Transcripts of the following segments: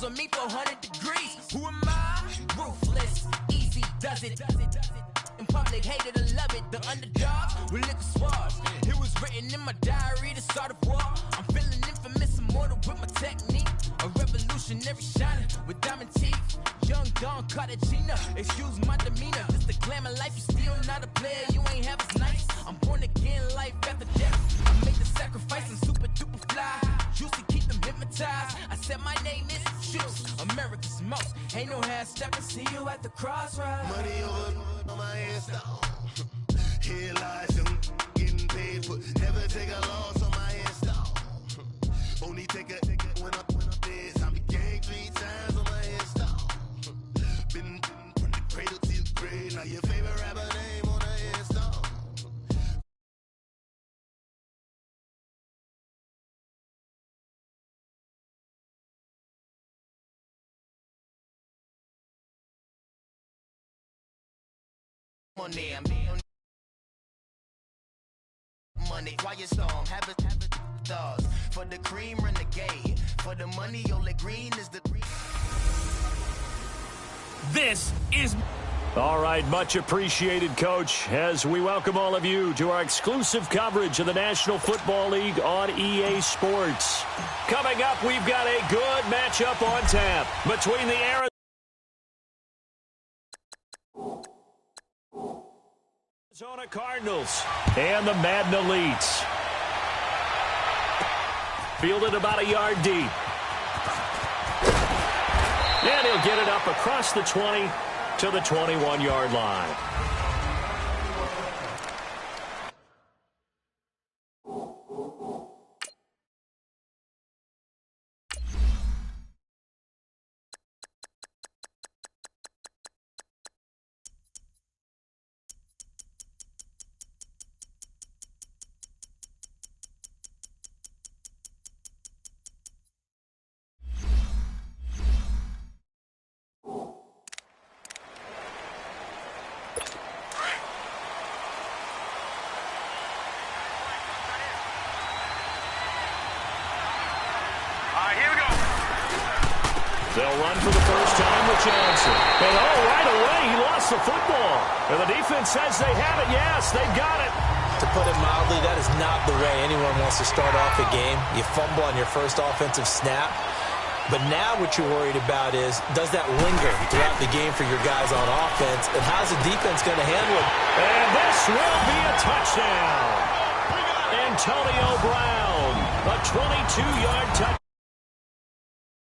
Smiles on me 400 degrees. Who am I? Ruthless. Easy does it. In public, hated or love it. The underdogs with liquor swabs. It was written in my diary to start a war. I'm feeling infamous, immortal with my technique. A revolutionary shining with diamond teeth. Young Don Cartagena, excuse my demeanor. Just a glamour life, you still not a player. You ain't half as nice. I'm born again, life after death. I made the sacrifice and super duper fly. Used to keep them hypnotized. I said my name is Juice, America's most. Ain't no half stepping. See you at the crossroads. Money over on my install. Here lies them getting paid for. Never take a loss on my install. Only take a when I'm dead. I be gang 3 times on my install. Been from the cradle to the grave. Now your favorite rapper name on the install. Money, quiet storm, have it thoughts. For the cream, renegade. For the money, only green is the green. This is... All right, much appreciated, Coach, as we welcome all of you to our exclusive coverage of the National Football League on EA Sports. Coming up, we've got a good matchup on tap between the Arizona Cardinals and the Madden Elites. Fielded about a yard deep. And he'll get it up across the 20 to the 21-yard line. They'll run for the first time with Johnson. And right away, he lost the football. And the defense says they have it. Yes, they've got it. To put it mildly, that is not the way anyone wants to start off a game. You fumble on your first offensive snap. But now what you're worried about is, does that linger throughout the game for your guys on offense? And how's the defense going to handle it? And this will be a touchdown. Antonio Brown, a 22-yard touchdown.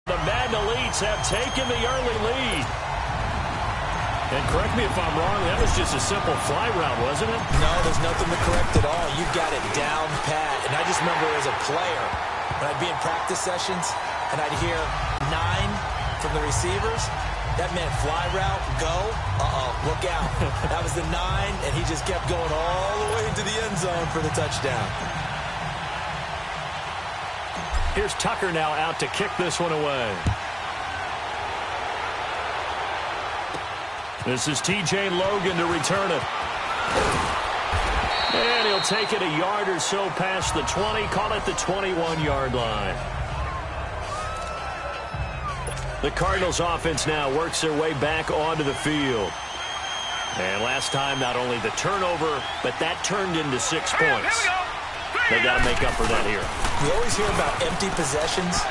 The Madden Elites have taken the early lead. And correct me if I'm wrong, that was just a simple fly route, wasn't it? No, there's nothing to correct at all. You've got it down pat. And I just remember as a player, when I'd be in practice sessions, and I'd hear 9 from the receivers, that meant fly route, go, look out. That was the 9, and he just kept going all the way into the end zone for the touchdown. Here's Tucker now out to kick this one away. This is T.J. Logan to return it. And he'll take it a yard or so past the 20, call it the 21-yard line. The Cardinals offense now works their way back onto the field. And last time, not only the turnover, but that turned into 6 points. They got to make up for that here. We always hear about empty possessions,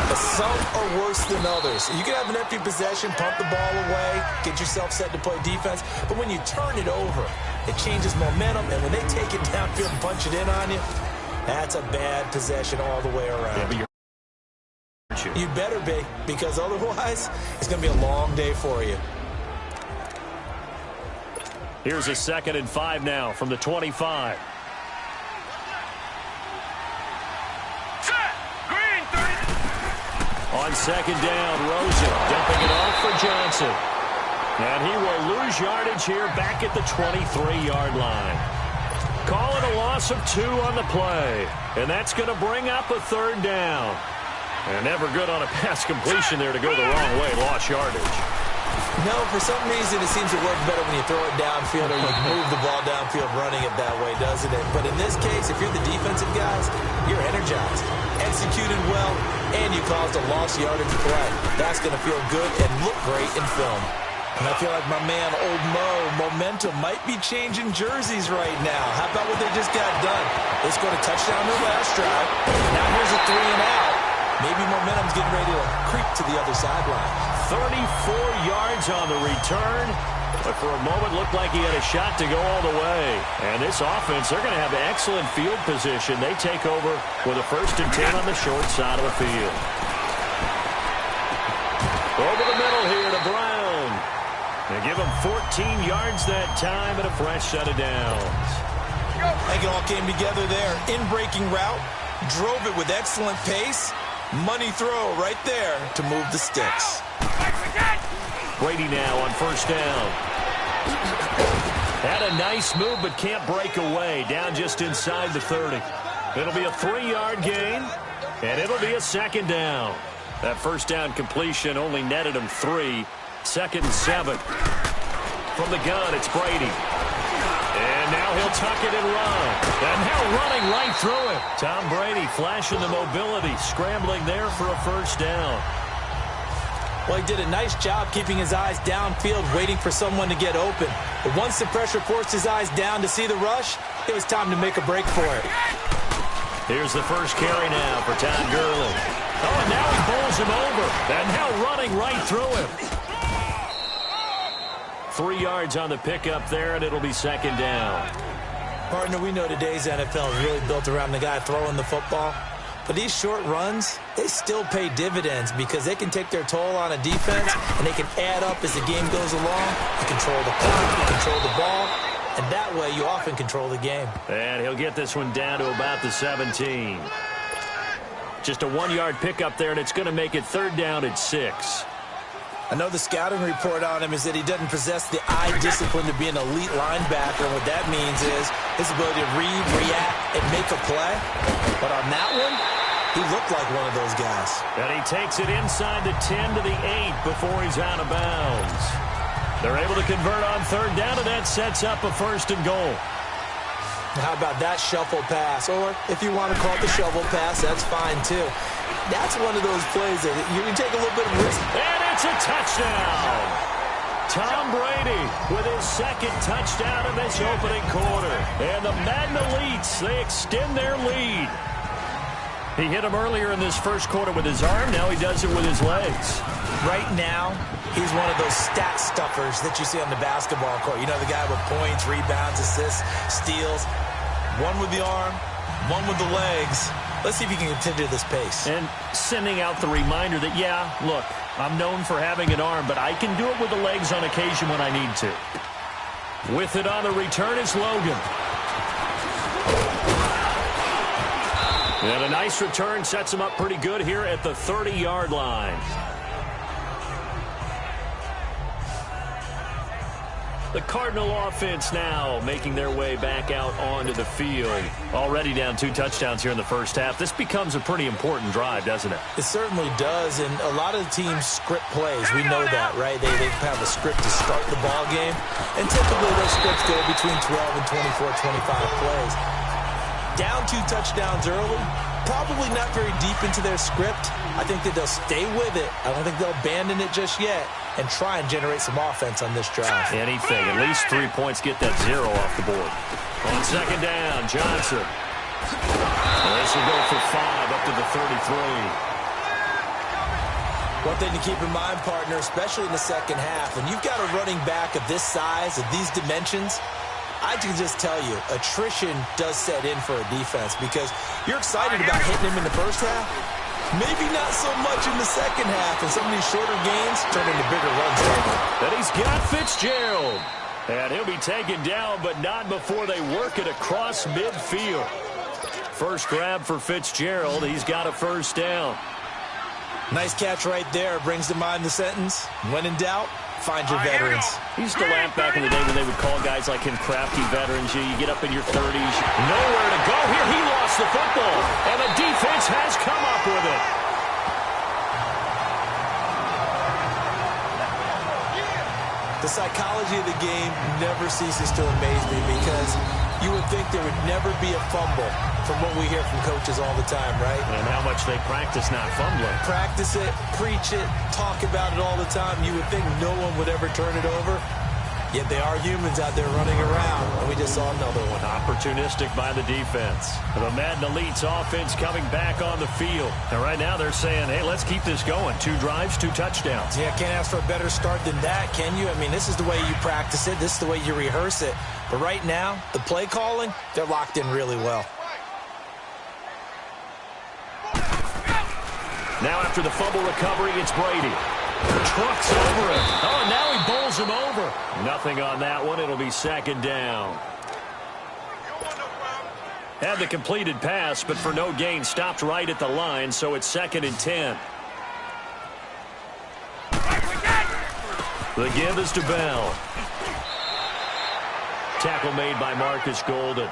but some are worse than others. You can have an empty possession, pump the ball away, get yourself set to play defense, but when you turn it over, it changes momentum, and when they take it downfield and punch it in on you, that's a bad possession all the way around. Yeah, you better be, because otherwise, it's going to be a long day for you. Here's a 2nd and 5 now from the 25. On 2nd down, Rosen dumping it off for Johnson. And he will lose yardage here back at the 23-yard line. Calling a loss of 2 on the play. And that's going to bring up a 3rd down. And never good on a pass completion there to go the wrong way. Lost yardage. No, for some reason it seems to work better when you throw it downfield or you move the ball downfield running it that way, doesn't it? But in this case, if you're the defensive guys, you're energized. Executed well, and you caused a lost yardage play. That's going to feel good and look great in film. And I feel like my man, Old Mo, momentum might be changing jerseys right now. How about what they just got done? They scored a touchdown their last drive. Now here's a 3 and out. Maybe momentum's getting ready to creep to the other sideline. 34 yards on the return. But for a moment, looked like he had a shot to go all the way. And this offense, they're going to have excellent field position. They take over with a 1st and 10 on the short side of the field. Over the middle here to Brown. They give him 14 yards that time and a fresh set of downs. I think it all came together there. In-breaking route, drove it with excellent pace. Money throw right there to move the sticks. Brady now on 1st down. Had a nice move but can't break away. Down just inside the 30. It'll be a 3-yard gain, and it'll be a 2nd down. That 1st down completion only netted him 3. 2nd and 7. From the gun, it's Brady. And now he'll tuck it and run. And now running right through it. Tom Brady flashing the mobility, scrambling there for a 1st down. Well, he did a nice job keeping his eyes downfield, waiting for someone to get open. But once the pressure forced his eyes down to see the rush, it was time to make a break for it. Here's the first carry now for Todd Gurley. Oh, and now he bowls him over. And now running right through him. 3 yards on the pickup there, and it'll be 2nd down. Partner, we know today's NFL is really built around the guy throwing the football. But these short runs, they still pay dividends because they can take their toll on a defense, and they can add up as the game goes along. You control the clock, you control the ball, and that way you often control the game. And he'll get this one down to about the 17. Just a 1-yard pickup there, and it's going to make it 3rd down at 6. I know the scouting report on him is that he doesn't possess the eye discipline to be an elite linebacker. And what that means is his ability to read, react, and make a play. But on that one, he looked like one of those guys. And he takes it inside the 10 to the 8 before he's out of bounds. They're able to convert on 3rd down, and that sets up a 1st and goal. How about that shuffle pass? Or if you want to call it the shovel pass, that's fine too. That's one of those plays that you can take a little bit of risk. And it's a touchdown. Tom Brady with his 2nd touchdown in this opening quarter. And the Magnolites, they extend their lead. He hit him earlier in this 1st quarter with his arm. Now he does it with his legs. Right now, he's one of those stat stuffers that you see on the basketball court. You know, the guy with points, rebounds, assists, steals. One with the arm, one with the legs. Let's see if he can continue this pace. And sending out the reminder that, yeah, look, I'm known for having an arm, but I can do it with the legs on occasion when I need to. With it on the return is Logan. And a nice return sets him up pretty good here at the 30-yard line. The Cardinal offense now making their way back out onto the field. Already down 2 touchdowns here in the 1st half. This becomes a pretty important drive, doesn't it? It certainly does, and a lot of the teams script plays. We know that, right? They have a script to start the ball game, and typically those scripts go between 12 and 24, 25 plays. Down 2 touchdowns early, probably not very deep into their script. I think that they'll stay with it. I don't think they'll abandon it just yet and try and generate some offense on this drive. Anything. At least 3 points get that 0 off the board. On 2nd down, Johnson. And this will go for 5 up to the 33. One thing to keep in mind, partner, especially in the 2nd half, when you've got a running back of this size, of these dimensions, I can just tell you, attrition does set in for a defense because you're excited about hitting him in the 1st half. Maybe not so much in the 2nd half, and some of these shorter gains turn into bigger runs later. And he's got Fitzgerald. And he'll be taken down, but not before they work it across midfield. First grab for Fitzgerald. He's got a 1st down. Nice catch right there. Brings to mind the sentence, when in doubt, find your veterans. He used to laugh back in the day when they would call guys like him crafty veterans. You get up in your 30s, nowhere to go. Here he lost the football, and the defense has come up with it. The psychology of the game never ceases to amaze me because you would think there would never be a fumble from what we hear from coaches all the time, right? And how much they practice not fumbling. Practice it, preach it, talk about it all the time. You would think no one would ever turn it over. Yet they are humans out there running around, and we just saw another one. Opportunistic by the defense. The Madden Elite's offense coming back on the field. And right now they're saying, hey, let's keep this going. 2 drives, 2 touchdowns. Yeah, can't ask for a better start than that, can you? I mean, this is the way you practice it. This is the way you rehearse it. But right now, the play calling, they're locked in really well. Now after the fumble recovery, it's Brady. Trucks over him. Oh, now he bowls him over. Nothing on that one. It'll be 2nd down. Had the completed pass, but for no gain, stopped right at the line, so it's 2nd and 10. The give is to Bell. Tackle made by Marcus Golden.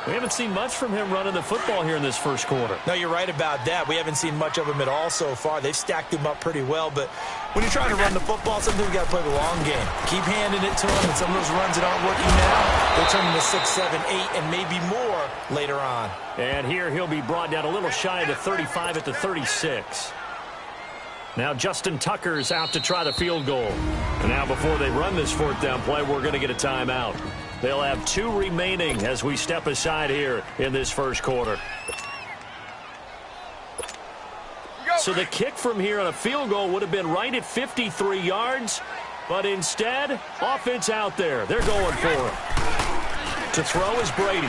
We haven't seen much from him running the football here in this first quarter. No, you're right about that. We haven't seen much of him at all so far. They've stacked him up pretty well, but when you're trying to run the football, sometimes you got to play the long game. Keep handing it to him, and some of those runs that aren't working now, they'll turn into 6, 7, 8, and maybe more later on. And here he'll be brought down a little shy of the 35 at the 36. Now Justin Tucker's out to try the field goal. And now before they run this 4th down play, we're going to get a timeout. They'll have 2 remaining as we step aside here in this first quarter. So the kick from here on a field goal would have been right at 53 yards. But instead, offense out there. They're going for it. To throw is Brady.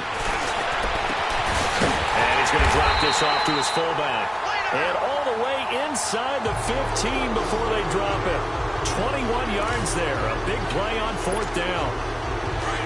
And he's going to drop this off to his fullback. And all the way inside the 15 before they drop it. 21 yards there. A big play on 4th down.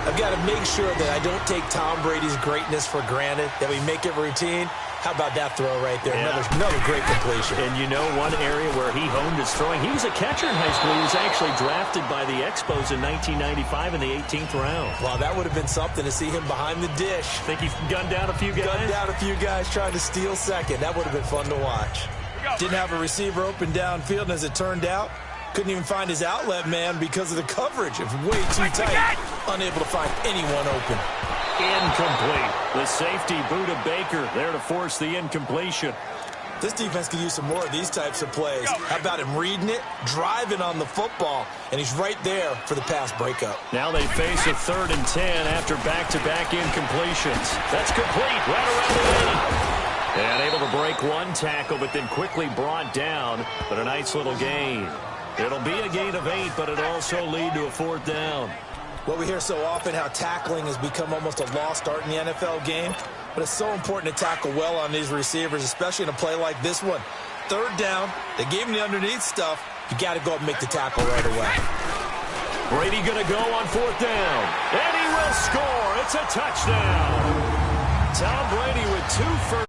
I've got to make sure that I don't take Tom Brady's greatness for granted, that we make it routine. How about that throw right there? Yeah. Another great completion. And you know one area where he honed his throwing? He was a catcher in high school. He was actually drafted by the Expos in 1995 in the 18th round. Well, that would have been something to see him behind the dish. Think he gunned down a few guys? Gunned down a few guys trying to steal second. That would have been fun to watch. Didn't have a receiver open downfield, and as it turned out, couldn't even find his outlet man because of the coverage. It was way too tight. Unable to find anyone open. Incomplete. The safety, Buda Baker, there to force the incompletion. This defense could use some more of these types of plays. How about him reading it, driving on the football, and he's right there for the pass breakup. Now they face a 3rd and 10 after back-to-back incompletions. That's complete right around the 8. And able to break 1 tackle, but then quickly brought down. But a nice little gain. It'll be a gain of 8, but it'll also lead to a 4th down. Well, we hear so often how tackling has become almost a lost art in the NFL game, but it's so important to tackle well on these receivers, especially in a play like this one. 3rd down, they gave him the underneath stuff. You got to go up and make the tackle right away. Brady going to go on 4th down, and he will score. It's a touchdown. Tom Brady with 2 first.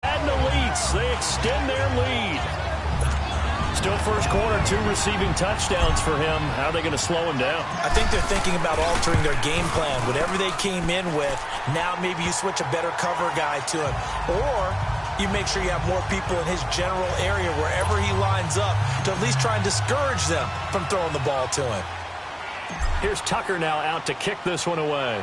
Madden Elites, they extend their lead. Still first quarter, 2 receiving touchdowns for him. How are they going to slow him down? I think they're thinking about altering their game plan. Whatever they came in with, now maybe you switch a better cover guy to him. Or you make sure you have more people in his general area wherever he lines up to at least try and discourage them from throwing the ball to him. Here's Tucker now out to kick this one away.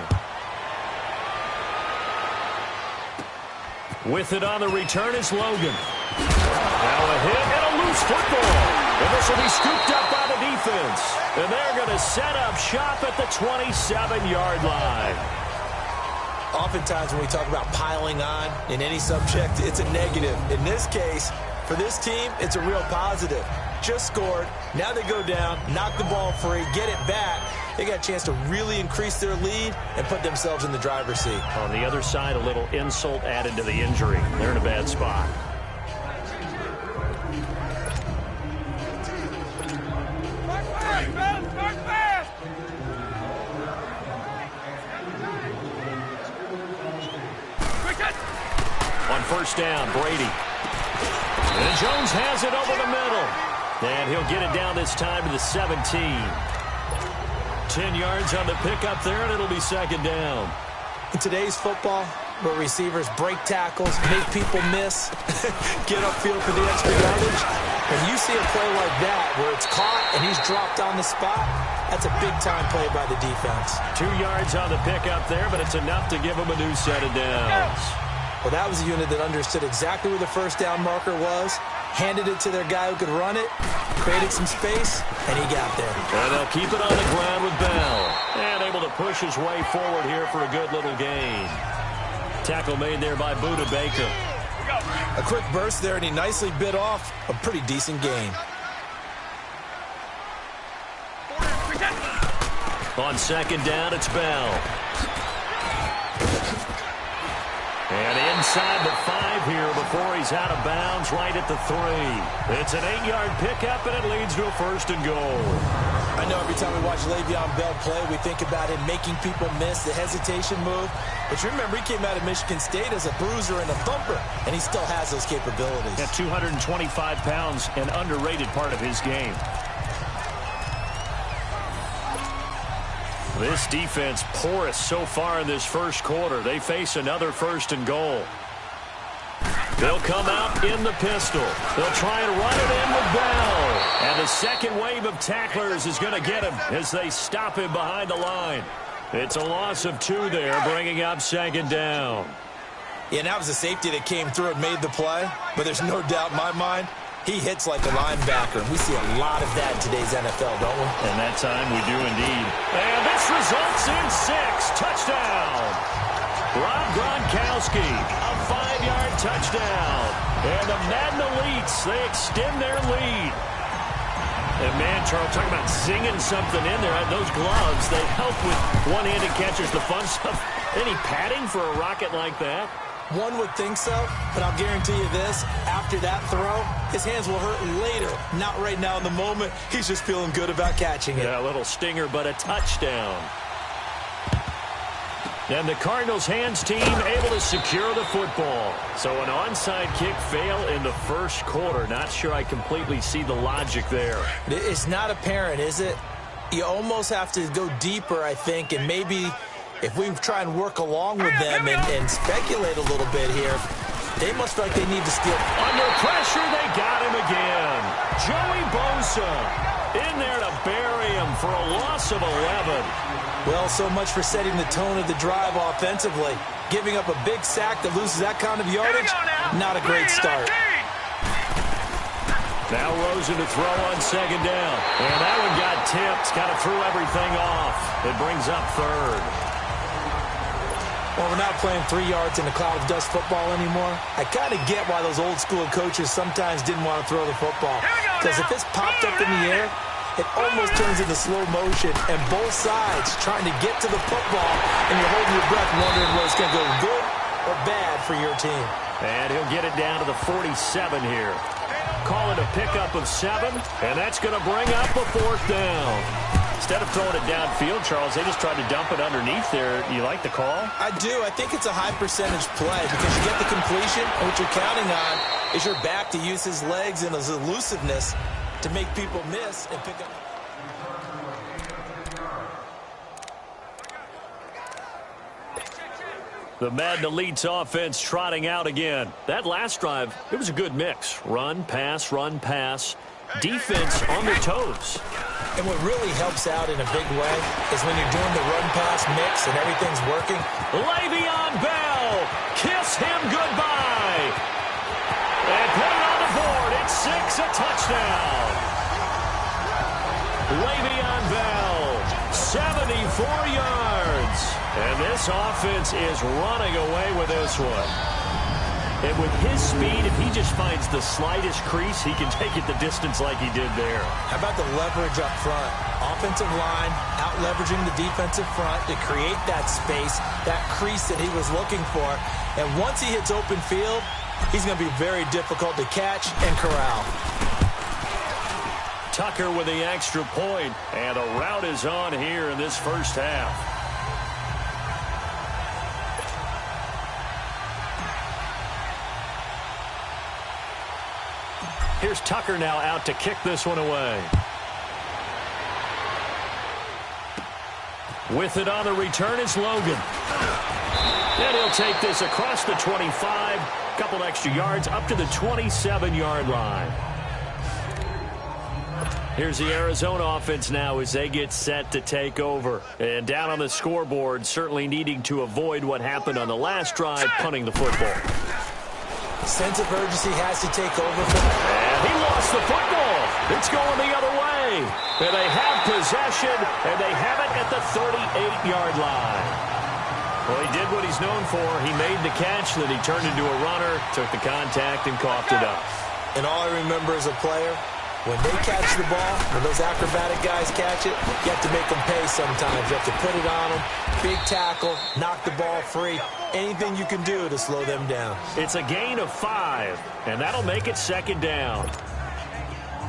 With it on the return is Logan. Now a hit and a loose football. And this will be scooped up by the defense. And they're going to set up shop at the 27-yard line. Oftentimes when we talk about piling on in any subject, it's a negative. In this case, for this team, it's a real positive. Just scored. Now they go down, knock the ball free, get it back. They got a chance to really increase their lead and put themselves in the driver's seat. On the other side, a little insult added to the injury. They're in a bad spot. On 1st down, Brady. And Jones has it over the middle. And he'll get it down this time to the 17. 10 yards on the pickup there, and it'll be 2nd down. In today's football, where receivers break tackles, make people miss, get upfield for the extra yardage. When you see a play like that where it's caught and he's dropped on the spot, that's a big-time play by the defense. 2 yards on the pickup there, but it's enough to give him a new set of downs. Well, that was a unit that understood exactly where the first down marker was, handed it to their guy who could run it, created some space, and he got there. And they'll keep it on the ground with Bell. And able to push his way forward here for a good little gain. Tackle made there by Buda Baker. A quick burst there, and he nicely bit off a pretty decent gain. On second down, it's Bell. And inside the 5 here before he's out of bounds, right at the 3. It's an 8-yard pickup, and it leads to a 1st and goal. I know every time we watch Le'Veon Bell play, we think about him making people miss, the hesitation move. But you remember, he came out of Michigan State as a bruiser and a thumper, and he still has those capabilities. At 225 pounds, an underrated part of his game. This defense porous so far in this first quarter. They face another 1st and goal. They'll come out in the pistol. They'll try and run it in with Bell. And the second wave of tacklers is going to get him as they stop him behind the line. It's a loss of 2 there, bringing up 2nd down. Yeah, and that was a safety that came through and made the play. But there's no doubt in my mind, he hits like a linebacker. And we see a lot of that in today's NFL, don't we? And that time we do indeed. And this results in 6. Touchdown. Rob Gronkowski, a 5-yard touchdown. And the Madden Elites, they extend their lead. And man, Charles, talking about zinging something in there. Those gloves, they help with one-handed catches, the fun stuff. Any padding for a rocket like that? One would think so, but I'll guarantee you this. After that throw, his hands will hurt later. Not right now in the moment. He's just feeling good about catching it. Yeah, a little stinger, but a touchdown. And the Cardinals' hands team able to secure the football. So an onside kick fail in the first quarter. Not sure I completely see the logic there. It's not apparent, is it? You almost have to go deeper, I think, and maybe if we try and work along with them and speculate a little bit here, they must feel like they need to steal. Under pressure, they got him again. Joey Bosa in there to bury him for a loss of 11. Well, so much for setting the tone of the drive offensively. Giving up a big sack that loses that kind of yardage, not a great start. Now Rosen to throw on second down. And that one got tipped. Kind of threw everything off. It brings up 3rd. Well, we're not playing 3 yards in a cloud of dust football anymore. I kind of get why those old school coaches sometimes didn't want to throw the football. Because if it's popped up in the air, it almost turns into slow motion, and both sides trying to get to the football, and you're holding your breath wondering whether it's going to go good or bad for your team. And he'll get it down to the 47 here. Call it a pickup of 7, and that's going to bring up a 4th down. Instead of throwing it downfield, Charles, they just tried to dump it underneath there. You like the call? I do. I think it's a high-percentage play because you get the completion, and what you're counting on is your back to use his legs and his elusiveness to make people miss and pick up. The Madden Elites offense trotting out again. That last drive, it was a good mix. Run, pass, defense on their toes. And what really helps out in a big way is when you're doing the run-pass mix and everything's working. Le'Veon Bell, kiss him goodbye. And put it on the board. It's 6, a touchdown. Le'Veon Bell, 74 yards. And this offense is running away with this one. And with his speed, if he just finds the slightest crease, he can take it the distance like he did there. How about the leverage up front? Offensive line out-leveraging the defensive front to create that space, that crease that he was looking for. And once he hits open field, he's going to be very difficult to catch and corral. Tucker with the extra point, and a rout is on here in this first half. Here's Tucker now out to kick this one away. With it on the return, it's Logan. And he'll take this across the 25, a couple extra yards up to the 27-yard line. Here's the Arizona offense now as they get set to take over. And down on the scoreboard, certainly needing to avoid what happened on the last drive, punting the football. Sense of urgency has to take over for them. And he lost the football. It's going the other way. And they have possession, and they have it at the 38-yard line. Well, he did what he's known for. He made the catch, then he turned into a runner, took the contact, and coughed it up. And all I remember as a player, when they catch the ball, when those acrobatic guys catch it, you have to make them pay sometimes. You have to put it on them, big tackle, knock the ball free, anything you can do to slow them down. It's a gain of 5, and that'll make it second down.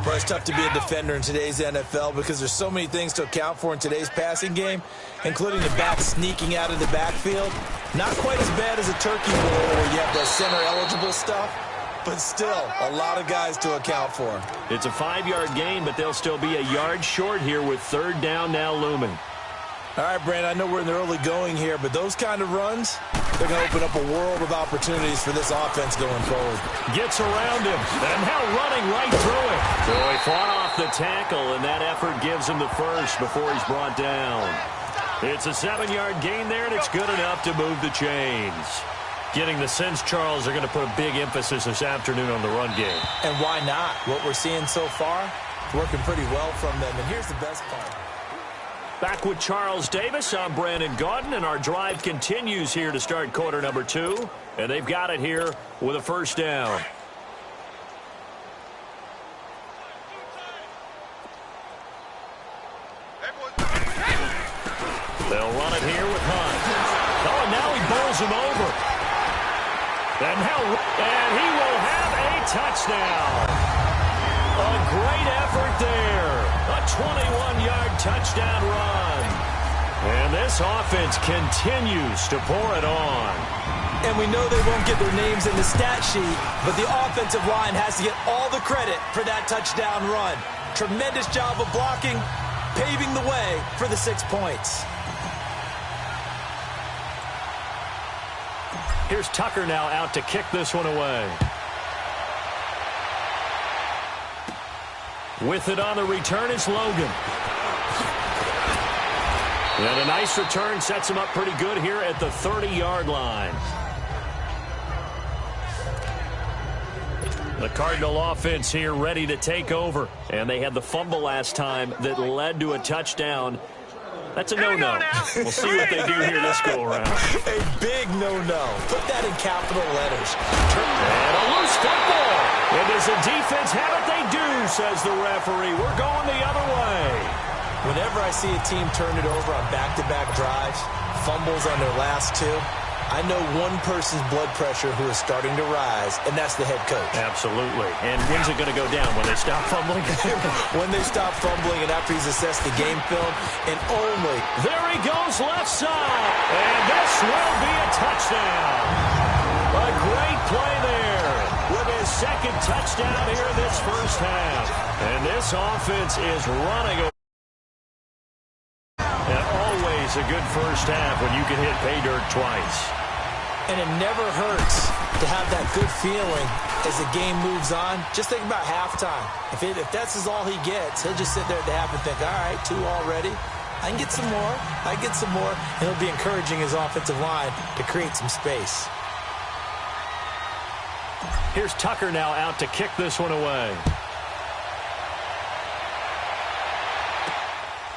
Well, it's tough to be a defender in today's NFL because there's so many things to account for in today's passing game, including the back sneaking out of the backfield. Not quite as bad as a turkey bowl where you have that center-eligible stuff, but still a lot of guys to account for. It's a 5-yard gain, but they'll still be a yard short here with third down now looming. All right, Brandon, I know we're in the early going here, but those kind of runs, they're going to open up a world of opportunities for this offense going forward. Gets around him, and now running right through it. So he fought off the tackle, and that effort gives him the first before he's brought down. It's a 7-yard gain there, and it's good enough to move the chains. Getting the sense, Charles, they're going to put a big emphasis this afternoon on the run game. And why not? What we're seeing so far, working pretty well from them. And here's the best part. Back with Charles Davis, I'm Brandon Gaudin, and our drive continues here to start quarter number 2. And they've got it here with a first down. They'll run it here with Hunt. Oh, and now he bowls him over. And he will have a touchdown. A great effort there. A 21-yard touchdown run. And this offense continues to pour it on. And we know they won't get their names in the stat sheet, but the offensive line has to get all the credit for that touchdown run. Tremendous job of blocking, paving the way for the 6 points. Here's Tucker now out to kick this one away. With it on the return is Logan. And a nice return sets him up pretty good here at the 30-yard line. The Cardinal offense here ready to take over. And they had the fumble last time that led to a touchdown. That's a no-no. We'll see what they do here this go-around. A big no-no. Put that in capital letters. And a loose football. And does the defense have it? They do, says the referee. We're going the other way. Whenever I see a team turn it over on back-to-back drives, fumbles on their last 2, I know one person's blood pressure who is starting to rise, and that's the head coach. Absolutely. And when's it going to go down? When they stop fumbling? When they stop fumbling and after he's assessed the game film, and only. There he goes left side. And this will be a touchdown. A great play there with his second touchdown here in this first half. And this offense is running. And always a good first half when you can hit pay dirt twice. And it never hurts to have that good feeling as the game moves on. Just think about halftime. If that's all he gets, he'll just sit there at the half and think, all right, 2 already. I can get some more. I can get some more. And he'll be encouraging his offensive line to create some space. Here's Tucker now out to kick this one away.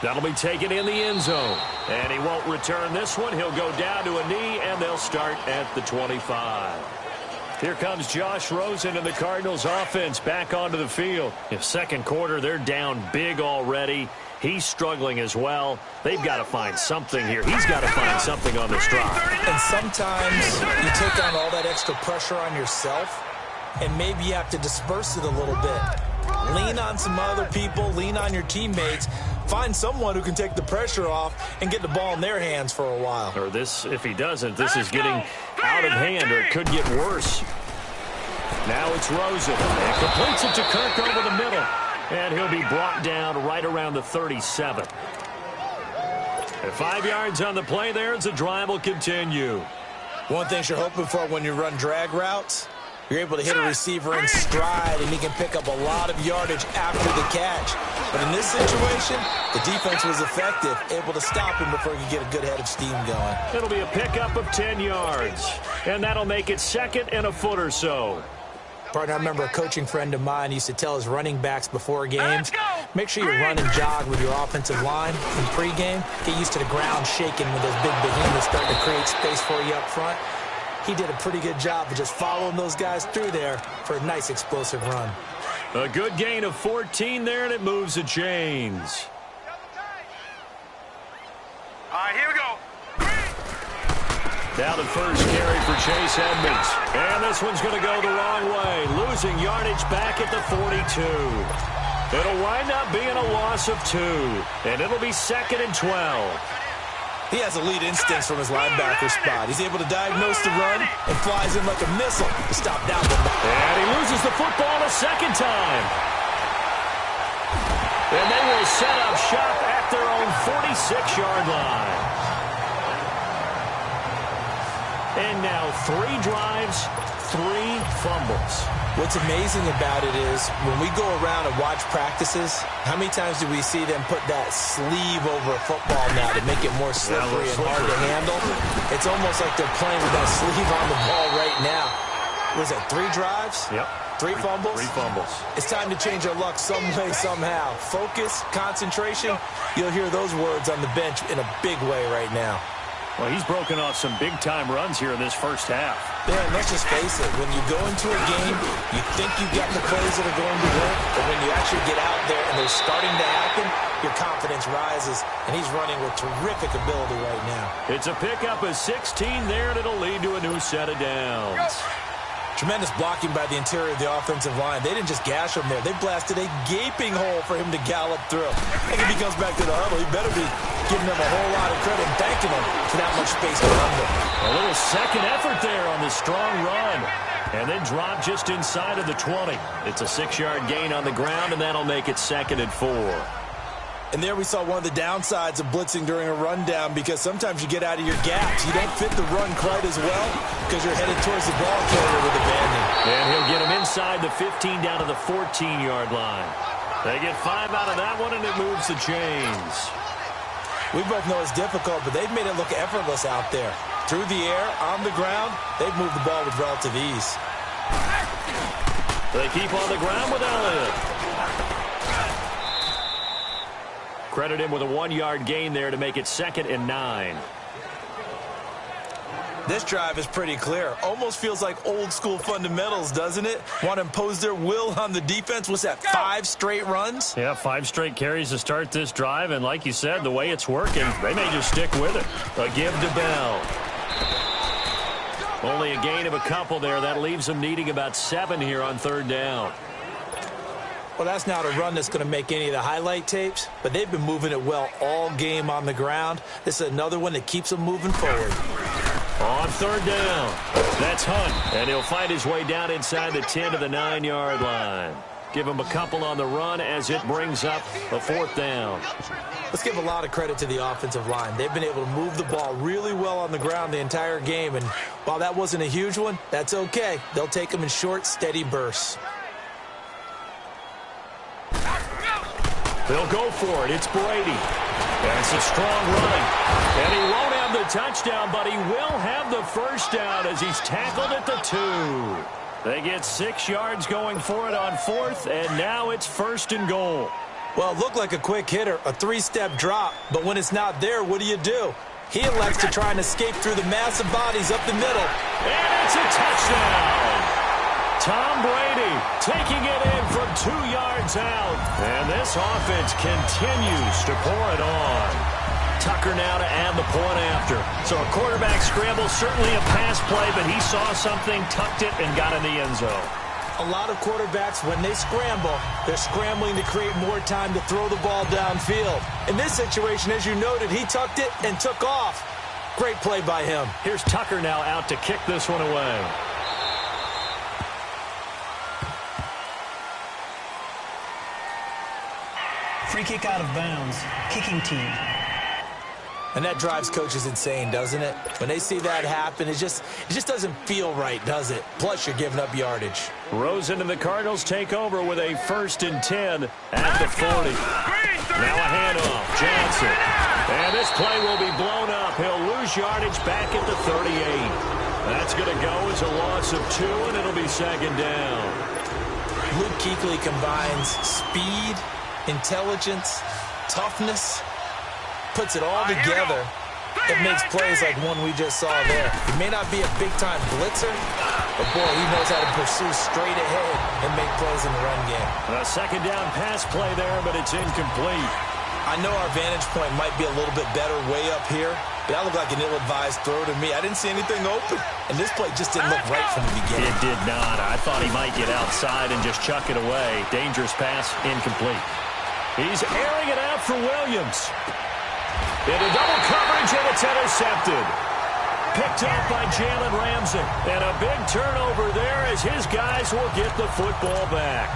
That'll be taken in the end zone. And he won't return this one. He'll go down to a knee, and they'll start at the 25. Here comes Josh Rosen and the Cardinals offense back onto the field. In second quarter, they're down big already. He's struggling as well. They've got to find something here. He's got to find something on this drive. And sometimes you take on all that extra pressure on yourself, and maybe you have to disperse it a little bit. Lean on some other people. Lean on your teammates. Find someone who can take the pressure off and get the ball in their hands for a while. Or this, if he doesn't, this is getting out of hand, or it could get worse. Now it's Rosen. And completes it to Kirk over the middle. And he'll be brought down right around the 37. And 5 yards on the play there as the drive will continue. One thing you're hoping for when you run drag routes, you're able to hit a receiver in stride, and he can pick up a lot of yardage after the catch. But in this situation, the defense was effective, able to stop him before he could get a good head of steam going. It'll be a pickup of 10 yards, and that'll make it 2nd and a foot or so. Partner, I remember a coaching friend of mine used to tell his running backs before games, make sure you run and jog with your offensive line in pregame. Get used to the ground shaking when those big behemoths starting to create space for you up front. He did a pretty good job of just following those guys through there for a nice explosive run. A good gain of 14 there, and it moves the chains. All right, here we go. Now the first carry for Chase Edmonds. And this one's going to go the wrong way, losing yardage back at the 42. It'll wind up being a loss of 2, and it'll be 2nd and 12. He has elite instincts from his linebacker spot. He's able to diagnose the run and flies in like a missile to stop down the back. And he loses the football a second time. And they will set up shop at their own 46-yard line. And now 3 drives, 3 fumbles. What's amazing about it is when we go around and watch practices, how many times do we see them put that sleeve over a football now to make it more slippery and hard to handle? It's almost like they're playing with that sleeve on the ball right now. Was it 3 drives? Yep. 3 fumbles? 3 fumbles. It's time to change our luck some way, somehow. Focus, concentration, you'll hear those words on the bench in a big way right now. Well, he's broken off some big-time runs here in this first half. Yeah, and let's just face it. When you go into a game, you think you've got the plays that are going to work, but when you actually get out there and they're starting to happen, your confidence rises, and he's running with terrific ability right now. It's a pickup of 16 there, and it'll lead to a new set of downs. Tremendous blocking by the interior of the offensive line. They didn't just gash him there. They blasted a gaping hole for him to gallop through. And if he comes back to the huddle, he better be giving them a whole lot of credit and thanking them for that much space to run them. A little second effort there on the strong run. And then drop just inside of the 20. It's a 6-yard gain on the ground, and that'll make it 2nd and 4. And there we saw one of the downsides of blitzing during a rundown, because sometimes you get out of your gaps. You don't fit the run quite as well because you're headed towards the ball carrier with abandon. And he'll get him inside the 15 down to the 14-yard line. They get 5 out of that one, and it moves the chains. We both know it's difficult, but they've made it look effortless out there. Through the air, on the ground, they've moved the ball with relative ease. They keep on the ground with Elliott. Credit him with a 1-yard gain there to make it 2nd and 9. This drive is pretty clear. Almost feels like old school fundamentals, doesn't it? Want to impose their will on the defense. What's that, 5 straight runs? Yeah, 5 straight carries to start this drive. And like you said, the way it's working, they may just stick with it. A give to Bell. Only a gain of a couple there. That leaves them needing about 7 here on 3rd down. Well, that's not a run that's going to make any of the highlight tapes, but they've been moving it well all game on the ground. This is another one that keeps them moving forward. On 3rd down, that's Hunt, and he'll find his way down inside the 10 to the 9-yard line. Give him a couple on the run as it brings up a 4th down. Let's give a lot of credit to the offensive line. They've been able to move the ball really well on the ground the entire game, and while that wasn't a huge one, that's okay. They'll take them in short, steady bursts. They'll go for it. It's Brady. And it's a strong run. And he won't have the touchdown, but he will have the first down as he's tackled at the 2. They get 6 yards going for it on 4th, and now it's 1st and goal. Well, it looked like a quick hitter, a 3-step drop, but when it's not there, what do? He elects to try and escape through the massive bodies up the middle. And it's a touchdown. Tom Brady taking it in from 2 yards out. And this offense continues to pour it on. Tucker now to add the point after. So a quarterback scramble, certainly a pass play, but he saw something, tucked it, and got in the end zone. A lot of quarterbacks, when they scramble, they're scrambling to create more time to throw the ball downfield. In this situation, as you noted, he tucked it and took off. Great play by him. Here's Tucker now out to kick this one away. Free kick out of bounds. Kicking team. And that drives coaches insane, doesn't it? When they see that happen, it just doesn't feel right, does it? Plus, you're giving up yardage. Rosen and the Cardinals take over with a 1st and 10 at the 40. Now a handoff. Johnson. And this play will be blown up. He'll lose yardage back at the 38. That's going to go as a loss of 2, and it'll be 2nd down. Luke Kuechly combines speed, intelligence, toughness, puts it all together. It makes plays like one we just saw there. He may not be a big-time blitzer, but, boy, he knows how to pursue straight ahead and make plays in the run game. A 2nd down pass play there, but it's incomplete. I know our vantage point might be a little bit better way up here, but that looked like an ill-advised throw to me. I didn't see anything open, and this play just didn't look right from the beginning. It did not. I thought he might get outside and just chuck it away. Dangerous pass, incomplete. He's airing it out for Williams. Into double coverage, and it's intercepted. Picked up by Jalen Ramsey. And a big turnover there as his guys will get the football back.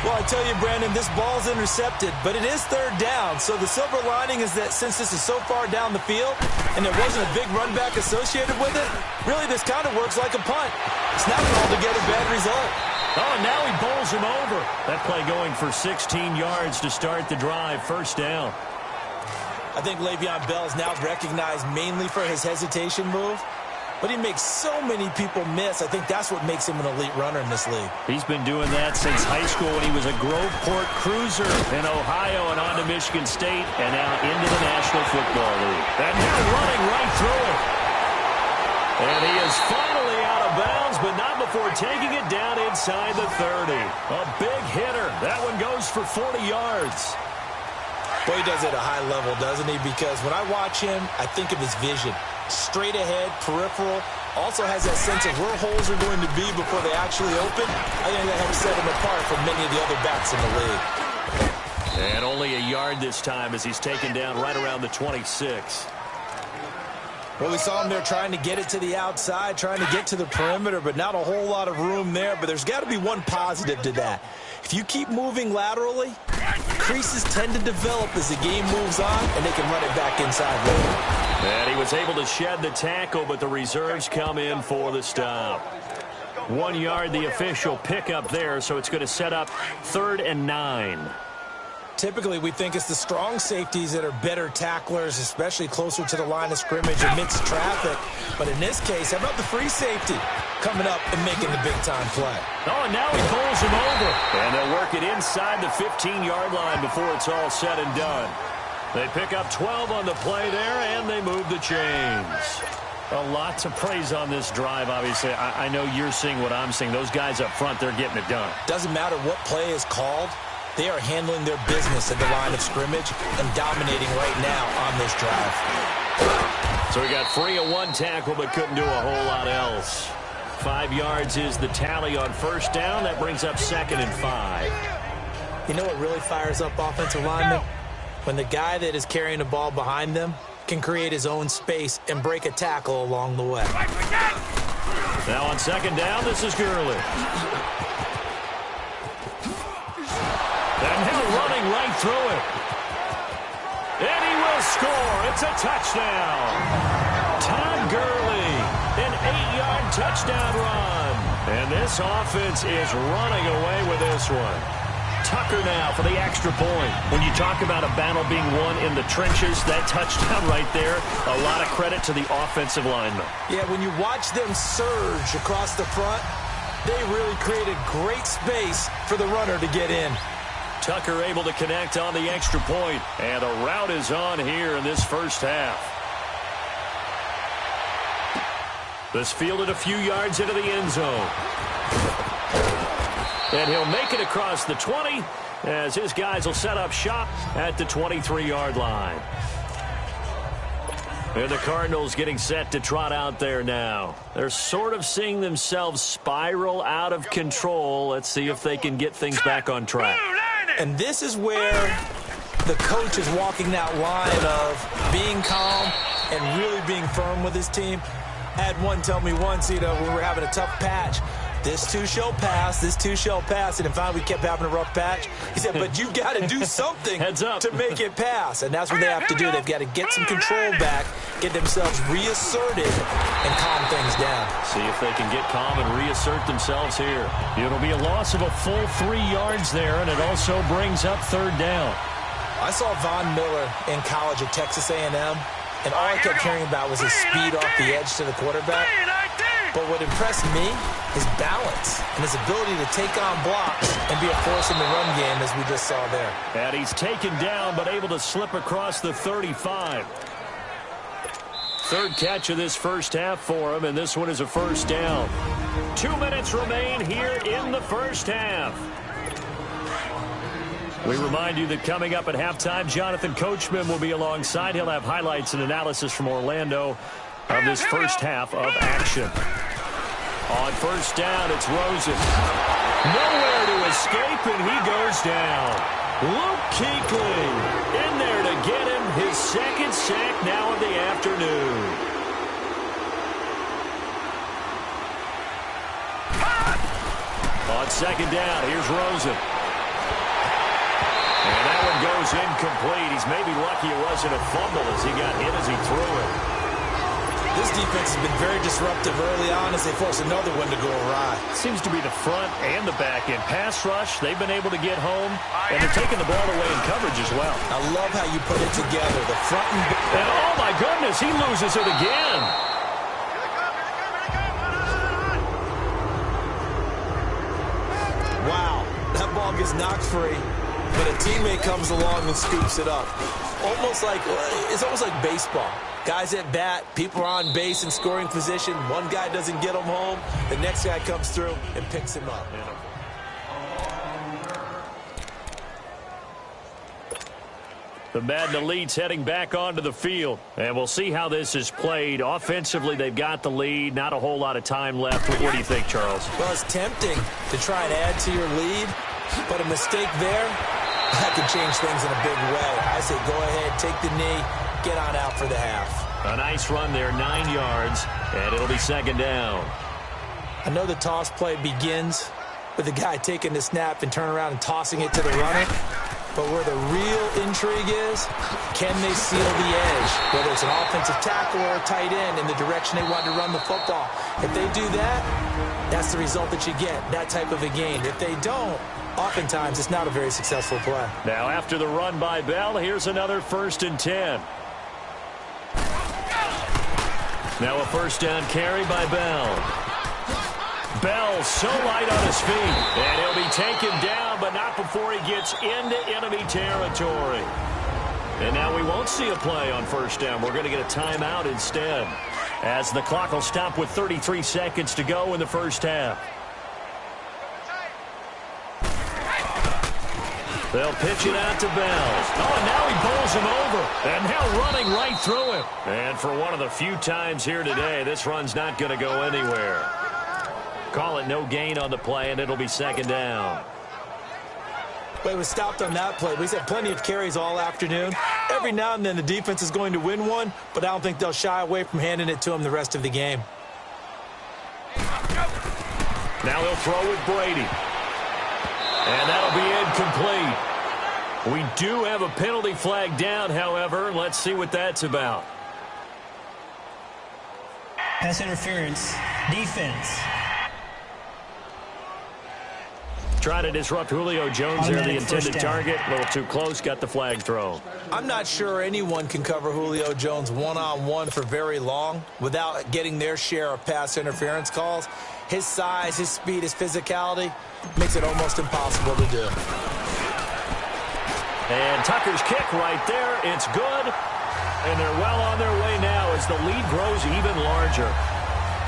Well, I tell you, Brandon, this ball's intercepted, but it is 3rd down. So the silver lining is that since this is so far down the field and there wasn't a big run back associated with it, really this kind of works like a punt. It's not an altogether bad result. Oh, and now he bowls him over. That play going for 16 yards to start the drive. 1st down. I think Le'Veon Bell is now recognized mainly for his hesitation move, but he makes so many people miss. I think that's what makes him an elite runner in this league. He's been doing that since high school when he was a Groveport Cruiser in Ohio and on to Michigan State and now into the National Football League. And now running right through it. And he is finally out of bounds, but not before taking it down inside the 30. A big hitter. That one goes for 40 yards. Boy, he does it at a high level, doesn't he? Because when I watch him, I think of his vision. Straight ahead, peripheral. Also has that sense of where holes are going to be before they actually open. I think that helps set him apart from many of the other backs in the league. And only a yard this time as he's taken down right around the 26. Well, we saw him there trying to get it to the outside, trying to get to the perimeter, but not a whole lot of room there. But there's got to be one positive to that. If you keep moving laterally, creases tend to develop as the game moves on, and they can run it back inside later. And he was able to shed the tackle, but the reserves come in for the stop. 1 yard, the official pickup there, so it's going to set up 3rd and 9. Typically, we think it's the strong safeties that are better tacklers, especially closer to the line of scrimmage amidst traffic. But in this case, how about the free safety coming up and making the big-time play? Oh, and now he pulls him over. And they'll work it inside the 15-yard line before it's all said and done. They pick up 12 on the play there, and they move the chains. A lot to praise on this drive, obviously. I know you're seeing what I'm seeing. Those guys up front, they're getting it done. Doesn't matter what play is called. They are handling their business at the line of scrimmage and dominating right now on this drive. So we got free of 1 tackle, but couldn't do a whole lot else. 5 yards is the tally on 1st down. That brings up 2nd and 5. You know what really fires up offensive linemen? When the guy that is carrying the ball behind them can create his own space and break a tackle along the way. Now on 2nd down, this is Gurley. And he'll running right through it. And he will score. It's a touchdown. Todd Gurley, an 8-yard touchdown run. And this offense is running away with this one. Tucker now for the extra point. When you talk about a battle being won in the trenches, that touchdown right there, a lot of credit to the offensive lineman. Yeah, when you watch them surge across the front, they really created great space for the runner to get in. Tucker able to connect on the extra point, and a route is on here in this 1st half. This fielded a few yards into the end zone. And he'll make it across the 20 as his guys will set up shop at the 23-yard line. And the Cardinals getting set to trot out there now. They're sort of seeing themselves spiral out of control. Let's see if they can get things back on track. And this is where the coach is walking that line of being calm and really being firm with his team. I had one tell me once, when we were having a tough patch, this too shall pass, this too shall pass. And finally, we kept having a rough patch. He said, but you got to do something to make it pass. And that's what they have to do. They've got to get some control back, get themselves reasserted, and calm things down. See if they can get calm and reassert themselves here. It'll be a loss of a full 3 yards there, and it also brings up third down. I saw Von Miller in college at Texas A&M, and all I kept hearing about was his speed off the edge to the quarterback. But what impressed me is balance and his ability to take on blocks and be a force in the run game, as we just saw there. And he's taken down but able to slip across the 35. Third catch of this first half for him, and this one is a first down. 2 minutes remain here in the first half. We remind you that coming up at halftime, Jonathan Coachman will be alongside. He'll have highlights and analysis from Orlando of this first half of action. On first down, it's Rosen. Nowhere to escape, and he goes down. Luke Kuechly in there to get him his second sack now of the afternoon. On second down, here's Rosen. And that one goes incomplete. He's maybe lucky it wasn't a fumble as he got hit as he threw it. This defense has been very disruptive early on as they force another one to go awry. Seems to be the front and the back end. Pass rush, they've been able to get home, and they're taking the ball away in coverage as well. I love how you put it together. The front and back. And oh my goodness, he loses it again. Wow, that ball gets knocked free, but a teammate comes along and scoops it up. It's almost like baseball. Guys at bat, people are on base in scoring position. One guy doesn't get him home. The next guy comes through and picks him up. The Madden Elite's heading back onto the field. And we'll see how this is played. Offensively, they've got the lead. Not a whole lot of time left. What do you think, Charles? Well, it's tempting to try and add to your lead, but a mistake there, that could change things in a big way. I say go ahead, take the knee, get on out for the half. A nice run there, 9 yards, and it'll be second down. I know the toss play begins with the guy taking the snap and turning around and tossing it to the runner. But where the real intrigue is, can they seal the edge? Whether it's an offensive tackle or a tight end in the direction they want to run the football. If they do that, that's the result that you get, that type of a gain. If they don't, oftentimes it's not a very successful play. Now after the run by Bell, here's another 1st and 10. Now a first down carry by Bell. Bell so light on his feet, and he'll be taken down, but not before he gets into enemy territory. And now we won't see a play on first down. We're going to get a timeout instead, as the clock will stop with 33 seconds to go in the first half. They'll pitch it out to Bell. Oh, and now he bowls him over. And now running right through him. And for one of the few times here today, this run's not going to go anywhere. Call it no gain on the play, and it'll be second down. Well, he was stopped on that play. We've had plenty of carries all afternoon. Every now and then the defense is going to win one, but I don't think they'll shy away from handing it to him the rest of the game. Now he'll throw with Brady. And that'll be incomplete. We do have a penalty flag down, however. Let's see what that's about. Pass interference. Defense. Trying to disrupt Julio Jones there, the intended target. A little too close, got the flag thrown. I'm not sure anyone can cover Julio Jones one-on-one for very long without getting their share of pass interference calls. His size, his speed, his physicality makes it almost impossible to do. And Tucker's kick right there. It's good. And they're well on their way now as the lead grows even larger.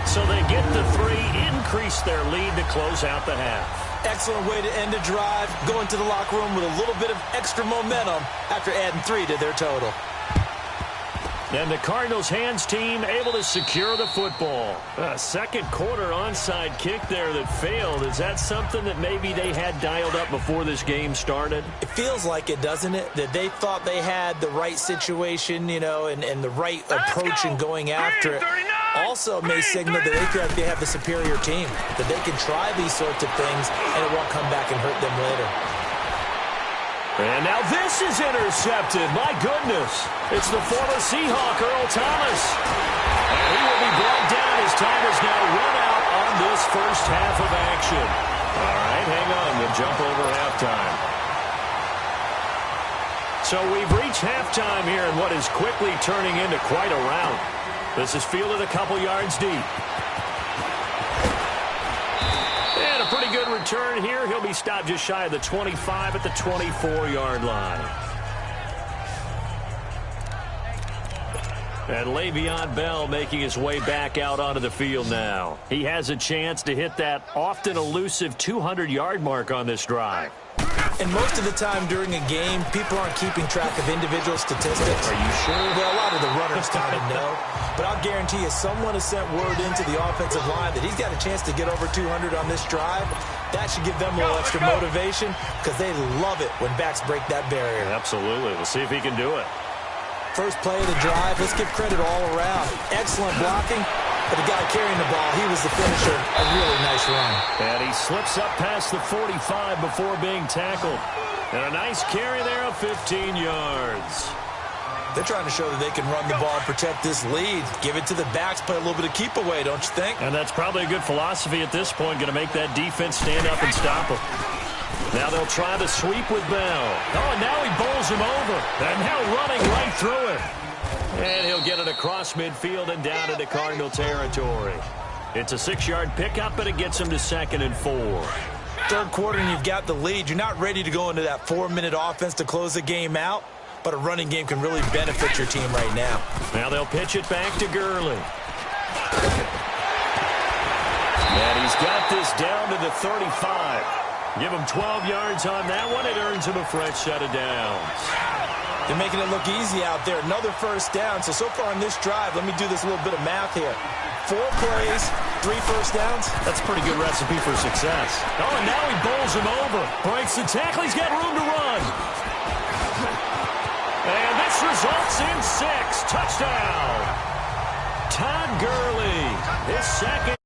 So they get the 3, increase their lead to close out the half. Excellent way to end a drive, go into the locker room with a little bit of extra momentum after adding 3 to their total. And the Cardinals' hands team able to secure the football. A second quarter onside kick there that failed. Is that something that maybe they had dialed up before this game started? It feels like it, doesn't it? That they thought they had the right situation, you know, and the right approach in going after it. also may signal that they feel like they have the superior team, that they can try these sorts of things and it won't come back and hurt them later. And now this is intercepted. My goodness. It's the former Seahawk, Earl Thomas. And he will be brought down as time is now run out on this first half of action. All right, hang on. We'll jump over halftime. So we've reached halftime here in what is quickly turning into quite a rout. This is fielded a couple yards deep. And a pretty good return here. He'll be stopped just shy of the 25 at the 24-yard line. And Le'Veon Bell making his way back out onto the field now. He has a chance to hit that often elusive 200-yard mark on this drive. And most of the time during a game, people aren't keeping track of individual statistics. Are you sure? Well, a lot of the runners kind of know. But I'll guarantee you, someone has sent word into the offensive line that he's got a chance to get over 200 on this drive. That should give them a little extra motivation because they love it when backs break that barrier. Absolutely. We'll see if he can do it. First play of the drive, let's give credit all around. Excellent blocking. But the guy carrying the ball, he was the finisher. A really nice run. And he slips up past the 45 before being tackled. And a nice carry there of 15 yards. They're trying to show that they can run the ball and protect this lead. Give it to the backs, play a little bit of keep away, don't you think? And that's probably a good philosophy at this point. Going to make that defense stand up and stop them. Now they'll try the sweep with Bell. Oh, and now he bowls him over. And now running right through it. And he'll get it across midfield and down into Cardinal territory. It's a 6-yard pickup, but it gets him to 2nd and 4. Third quarter and you've got the lead. You're not ready to go into that 4-minute offense to close the game out, but a running game can really benefit your team right now. Now they'll pitch it back to Gurley. And he's got this down to the 35. Give him 12 yards on that one. It earns him a fresh set of downs. They're making it look easy out there. Another first down. So far in this drive, let me do this little bit of math here. 4 plays, 3 first downs. That's a pretty good recipe for success. Oh, and now he bowls him over. Breaks the tackle. He's got room to run. And this results in 6. Touchdown. Todd Gurley, his 2nd